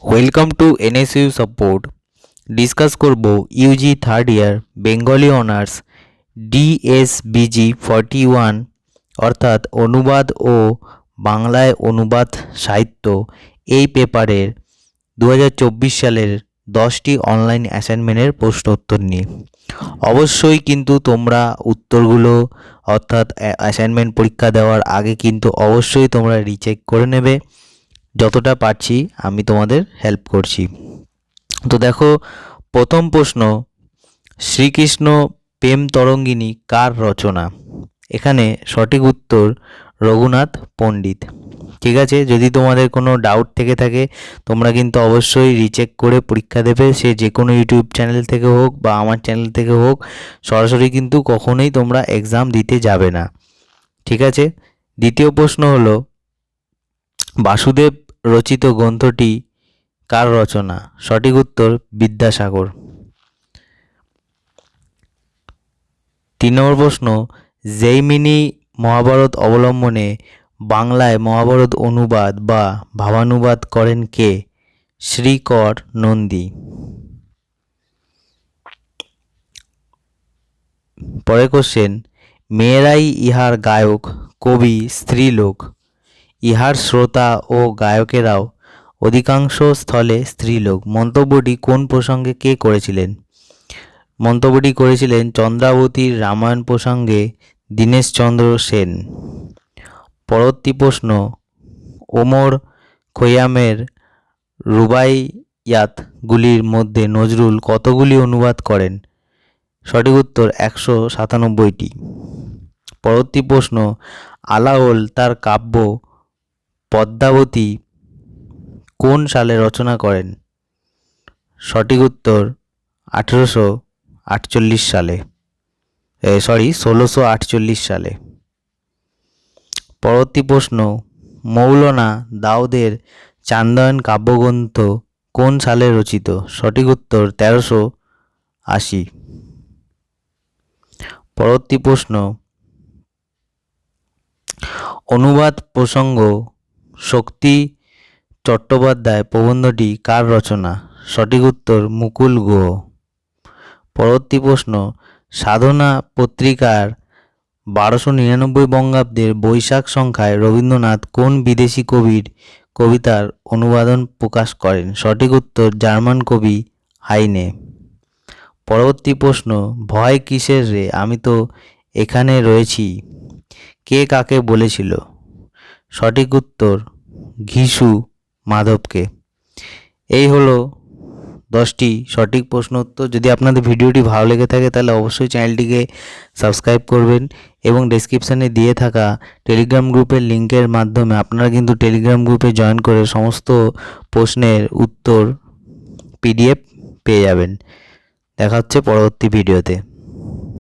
Welcome to NSU support. Discuss করব UG third year Bengali honours DSBG 41 অর্থাৎ অনুবাদ ও বাংলায় অনুবাদ সাহিত্য এই পেপারের 2024 সালের 10টি অনলাইন অ্যাসাইনমেন্টের প্রশ্ন উত্তর নিয়ে। অবশ্যই কিন্তু তোমরা উত্তরগুলো অর্থাৎ অ্যাসাইনমেন্ট পরীক্ষা দেওয়ার আগে কিন্তু অবশ্যই তোমরা রিচেক করে নেবে। যতটা পারছি আমি তোমাদের হেল্প করছি। তো দেখো, প্রথম প্রশ্ন, শ্রীকৃষ্ণ প্রেম তরঙ্গিনী কার রচনা? এখানে সঠিক উত্তর রঘুনাথ পণ্ডিত। ঠিক আছে, যদি তোমাদের কোনো ডাউট থেকে থাকে তোমরা কিন্তু অবশ্যই রিচেক করে পরীক্ষা দেবে, সে যে কোনো ইউটিউব চ্যানেল থেকে হোক বা আমার চ্যানেল থেকে হোক। সরাসরি কিন্তু কখনোই তোমরা এক্সাম দিতে যাবে না। ঠিক আছে, দ্বিতীয় প্রশ্ন হলো, বাসুদেব রচিত গ্রন্থটি কার রচনা? সঠিক উত্তর বিদ্যাসাগর। 3 নম্বর প্রশ্ন, জৈমিনী মহাভারত অবলম্বনে বাংলায় মহাভারত অনুবাদ বা ভাবানুবাদ করেন কে? শ্রীকর নন্দী। পরের কোশ্চেন, মেয়েরাই ইহার গায়ক, কবি, স্ত্রীলোক। ইহার শ্রোতা ও গায়কেরাও অধিকাংশ স্থলে স্ত্রীলোক। মন্তব্যটি কোন প্রসঙ্গে কে করেছিলেন? মন্তব্যটি করেছিলেন চন্দ্রাবতীর রামায়ণ প্রসঙ্গে দীনেশচন্দ্র সেন। পরবর্তী প্রশ্ন, ওমর খৈয়ামের রুবাইয়াতগুলির মধ্যে নজরুল কতগুলি অনুবাদ করেন? সঠিক উত্তর 197টি। পরবর্তী প্রশ্ন, আলাওল তার কাব্য পদ্মাবতী কোন সালে রচনা করেন? সঠিক উত্তর 1648 সালে। 1648 সালে। পরবর্তী প্রশ্ন, মৌলানা দাউদের চান্দন কাব্যগ্রন্থ কোন সালে রচিত? সঠিক উত্তর 1380। পরবর্তী প্রশ্ন, অনুবাদ প্রসঙ্গ শক্তি চট্টোপাধ্যায় প্রবন্ধটি কার রচনা? সঠিক উত্তর মুকুল গুহ। পরবর্তী প্রশ্ন, সাধনা পত্রিকার 1299 বঙ্গাব্দের বৈশাখ সংখ্যায় রবীন্দ্রনাথ কোন বিদেশি কবির কবিতার অনুবাদন প্রকাশ করেন? সঠিক উত্তর জার্মান কবি হাইনে। পরবর্তী প্রশ্ন, ভয় কিসের রে, আমি তো এখানে রয়েছি, কে কাকে বলেছিল? সঠিক উত্তর ঘিসু মাধবকে। এই হলো 10টি সঠিক প্রশ্ন উত্তর। যদি আপনাদের ভিডিওটি ভালো লেগে থাকে তাহলে অবশ্যই চ্যানেলটিকে সাবস্ক্রাইব করবেন এবং ডেসক্রিপশানে দিয়ে থাকা টেলিগ্রাম গ্রুপের লিঙ্কের মাধ্যমে আপনারা কিন্তু টেলিগ্রাম গ্রুপে জয়েন করে সমস্ত প্রশ্নের উত্তর PDF পেয়ে যাবেন। দেখা হচ্ছে পরবর্তী ভিডিওতে।